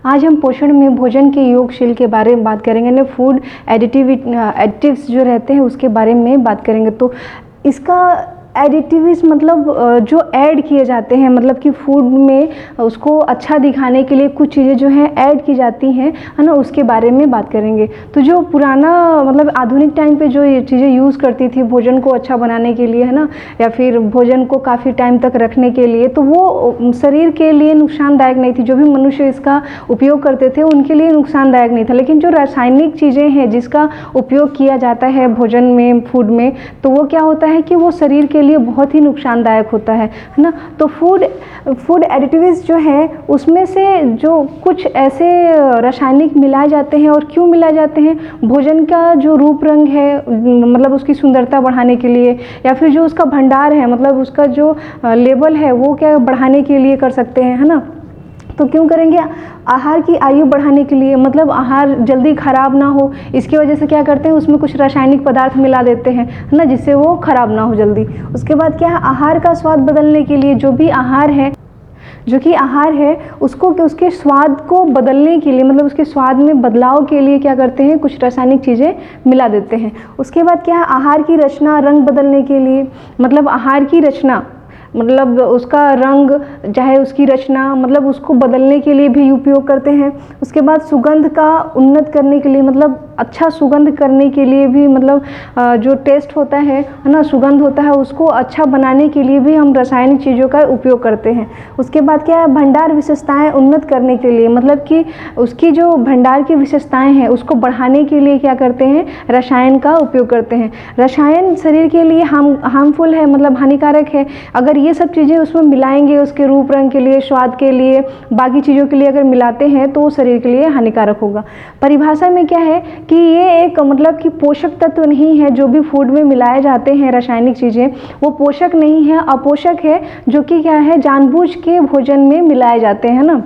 आज हम पोषण में भोजन के योगशील के बारे में बात करेंगे ना, फूड एडिटिव्स जो रहते हैं उसके बारे में बात करेंगे। तो इसका एडिटिव्स मतलब जो ऐड किए जाते हैं, मतलब कि फूड में उसको अच्छा दिखाने के लिए कुछ चीज़ें जो हैं ऐड की जाती हैं, है ना, उसके बारे में बात करेंगे। तो जो पुराना मतलब आधुनिक टाइम पे जो ये चीज़ें यूज़ करती थी भोजन को अच्छा बनाने के लिए, है ना, या फिर भोजन को काफ़ी टाइम तक रखने के लिए, तो वो शरीर के लिए नुकसानदायक नहीं थी। जो भी मनुष्य इसका उपयोग करते थे उनके लिए नुकसानदायक नहीं था। लेकिन जो रासायनिक चीज़ें हैं जिसका उपयोग किया जाता है भोजन में, फूड में, तो वो क्या होता है कि वो शरीर के लिए बहुत ही नुकसानदायक होता है ना। तो फूड एडिटिव्स जो है उसमें से जो कुछ ऐसे रासायनिक मिलाए जाते हैं, और क्यों मिलाए जाते हैं, भोजन का जो रूप रंग है मतलब उसकी सुंदरता बढ़ाने के लिए, या फिर जो उसका भंडार है मतलब उसका जो लेवल है वो क्या बढ़ाने के लिए कर सकते हैं, है ना। तो क्यों करेंगे, आहार की आयु बढ़ाने के लिए, मतलब आहार जल्दी ख़राब ना हो इसकी वजह से क्या करते हैं उसमें कुछ रासायनिक पदार्थ मिला देते हैं, है ना, जिससे वो ख़राब ना हो जल्दी। उसके बाद क्या है, आहार का स्वाद बदलने के लिए, जो कि आहार है उसको उसके स्वाद को बदलने के लिए, मतलब उसके स्वाद में बदलाव के लिए क्या करते हैं, कुछ रासायनिक चीज़ें मिला देते हैं। उसके बाद क्या है, आहार की रचना, रंग बदलने के लिए, मतलब आहार की रचना मतलब उसका रंग चाहे उसकी रचना मतलब उसको बदलने के लिए भी उपयोग करते हैं। उसके बाद सुगंध का उन्नत करने के लिए, मतलब अच्छा सुगंध करने के लिए भी, मतलब जो टेस्ट होता है ना, सुगंध होता है, उसको अच्छा बनाने के लिए भी हम रासायनिक चीज़ों का उपयोग करते हैं। उसके बाद क्या है, भंडार विशेषताएं उन्नत करने के लिए, मतलब कि उसकी जो भंडार की विशेषताएं हैं उसको बढ़ाने के लिए क्या करते हैं, रसायन का उपयोग करते हैं। रसायन शरीर के लिए हार्मफुल है, मतलब हानिकारक है। अगर ये सब चीज़ें उसमें मिलाएंगे, उसके रूप रंग के लिए, स्वाद के लिए, बाकी चीज़ों के लिए अगर मिलाते हैं तो वो शरीर के लिए हानिकारक होगा। परिभाषा में क्या है कि ये एक मतलब कि पोषक तत्व नहीं है। जो भी फूड में मिलाए जाते हैं रासायनिक चीज़ें वो पोषक नहीं है, अपोषक है, जो कि क्या है, जानबूझ के भोजन में मिलाए जाते हैं ना।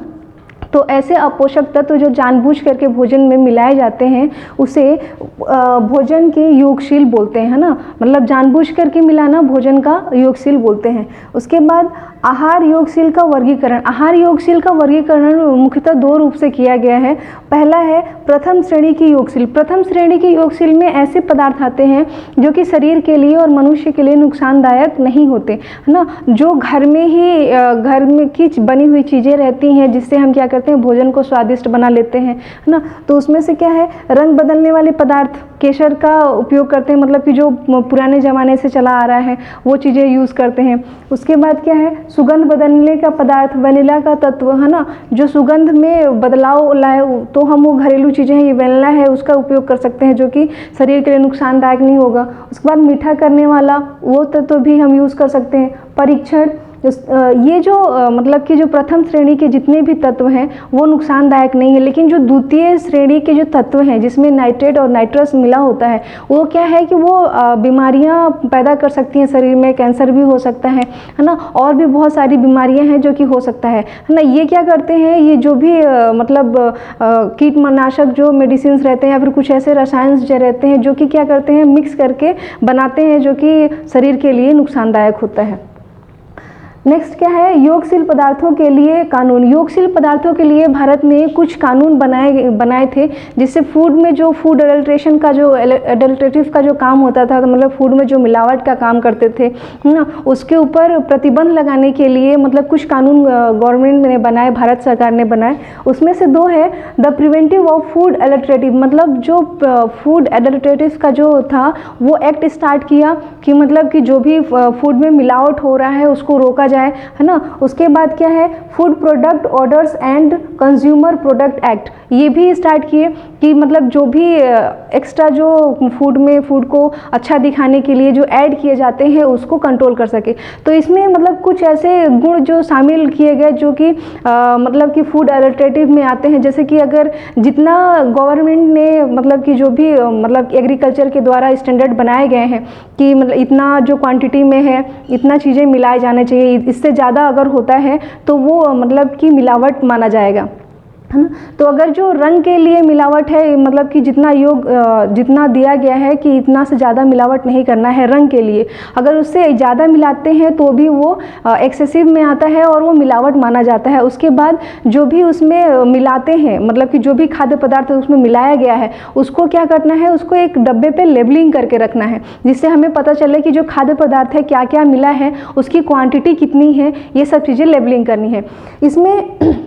तो ऐसे अपोषक तत्व जो जानबूझ करके भोजन में मिलाए जाते हैं उसे भोजन के योगशील बोलते हैं, है ना, मतलब जानबूझ करके मिलाना भोजन का योगशील बोलते हैं। उसके बाद आहार योगशील का वर्गीकरण। आहार योगशील का वर्गीकरण मुख्यतः दो रूप से किया गया है। पहला है प्रथम श्रेणी की योगशील। प्रथम श्रेणी की योगशील में ऐसे पदार्थ आते हैं जो कि शरीर के लिए और मनुष्य के लिए नुकसानदायक नहीं होते, है ना, जो घर में की बनी हुई चीज़ें रहती हैं जिससे हम क्या करते हैं, भोजन को स्वादिष्ट बना लेते हैं, है ना। तो उसमें से क्या है, रंग बदलने वाले पदार्थ, केसर का उपयोग करते हैं, मतलब कि जो पुराने ज़माने से चला आ रहा है वो चीज़ें यूज़ करते हैं। उसके बाद क्या है, सुगंध बदलने का पदार्थ, वनीला का तत्व, है ना, जो सुगंध में बदलाव लाए, तो हम वो घरेलू चीज़ें हैं, ये वनीला है, उसका उपयोग कर सकते हैं जो कि शरीर के लिए नुकसानदायक नहीं होगा। उसके बाद मीठा करने वाला वो तत्व भी हम यूज़ कर सकते हैं। परीक्षण, ये जो मतलब कि जो प्रथम श्रेणी के जितने भी तत्व हैं वो नुकसानदायक नहीं है, लेकिन जो द्वितीय श्रेणी के जो तत्व हैं जिसमें नाइट्रेट और नाइट्रस मिला होता है वो क्या है कि वो बीमारियां पैदा कर सकती हैं शरीर में, कैंसर भी हो सकता है ना, और भी बहुत सारी बीमारियां हैं जो कि हो सकता है ना। ये क्या करते हैं, ये जो भी मतलब कीटनाशक जो मेडिसिन रहते हैं या फिर कुछ ऐसे रसायन जो रहते हैं जो कि क्या करते हैं, मिक्स करके बनाते हैं जो कि शरीर के लिए नुकसानदायक होता है। नेक्स्ट क्या है, योगशील पदार्थों के लिए कानून। योगशील पदार्थों के लिए भारत में कुछ कानून बनाए थे जिससे फूड में जो फूड एडल्ट्रेशन का जो एडल्ट्रेटिव का जो काम होता था, तो मतलब फूड में जो मिलावट का काम करते थे ना, उसके ऊपर प्रतिबंध लगाने के लिए मतलब कुछ कानून गवर्नमेंट ने बनाए, भारत सरकार ने बनाए। उसमें से दो है द प्रिवेंटिव ऑफ फूड एडल्ट्रेटिव, मतलब जो फूड एडल्ट्रेटिव का जो था वो एक्ट स्टार्ट किया कि मतलब कि जो भी फूड में मिलावट हो रहा है उसको रोका जाए, है ना। उसके बाद क्या है, food product orders and consumer product act, ये भी स्टार्ट किए कि मतलब जो भी एक्स्ट्रा जो फूड को अच्छा दिखाने के लिए जो ऐड किए जाते हैं उसको कंट्रोल कर सके। तो इसमें मतलब कुछ ऐसे गुण जो शामिल किए गए जो कि मतलब कि फूड एडल्ट्रेटिव में आते हैं, जैसे कि अगर जितना गवर्नमेंट ने मतलब कि जो भी मतलब एग्रीकल्चर के द्वारा स्टैंडर्ड बनाए गए हैं कि मतलब इतना जो क्वांटिटी में है इतना चीज़ें मिलाए जाने चाहिए, इससे ज़्यादा अगर होता है तो वो मतलब कि मिलावट माना जाएगा। है ना। तो अगर जो रंग के लिए मिलावट है, मतलब कि जितना दिया गया है कि इतना से ज़्यादा मिलावट नहीं करना है रंग के लिए, अगर उससे ज़्यादा मिलाते हैं तो भी वो एक्सेसिव में आता है और वो मिलावट माना जाता है। उसके बाद जो भी उसमें मिलाते हैं, मतलब कि जो भी खाद्य पदार्थ उसमें मिलाया गया है, उसको क्या करना है, उसको एक डब्बे पे लेबलिंग करके रखना है, जिससे हमें पता चले कि जो खाद्य पदार्थ है क्या क्या मिला है, उसकी क्वांटिटी कितनी है, ये सब चीज़ें लेबलिंग करनी है। इसमें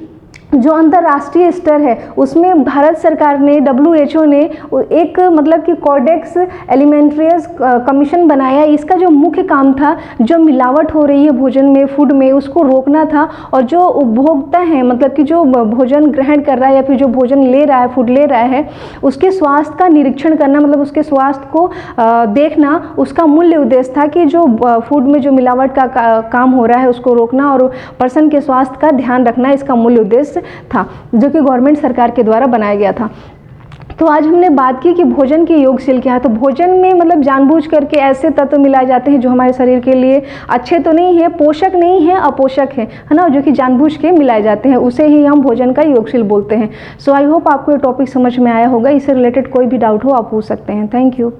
जो अंतर्राष्ट्रीय स्तर है उसमें भारत सरकार ने, WHO ने एक मतलब कि कोडेक्स एलिमेंट्रियस कमीशन बनाया। इसका जो मुख्य काम था, जो मिलावट हो रही है भोजन में, फूड में, उसको रोकना था। और जो उपभोक्ता है, मतलब कि जो भोजन ग्रहण कर रहा है या फिर जो भोजन ले रहा है, फूड ले रहा है, उसके स्वास्थ्य का निरीक्षण करना, मतलब उसके स्वास्थ्य को देखना, उसका मूल्य उद्देश्य था कि जो फूड में जो मिलावट का काम हो रहा है उसको रोकना और पर्सन के स्वास्थ्य का ध्यान रखना, इसका मूल्य उद्देश्य था, जो कि गवर्नमेंट सरकार के द्वारा बनाया गया था। तो आज हमने बात की कि भोजन के योगशील क्या है। तो भोजन में मतलब जानबूझ करके ऐसे तत्व मिलाए जाते हैं जो हमारे शरीर के लिए अच्छे तो नहीं है, पोषक नहीं है, अपोषक है ना, जो कि जानबूझ के मिलाए जाते हैं, उसे ही हम भोजन का योगशील बोलते हैं। सो आई होप आपको ये टॉपिक समझ में आया होगा। इससे रिलेटेड कोई भी डाउट हो आप पूछ सकते हैं। Thank you.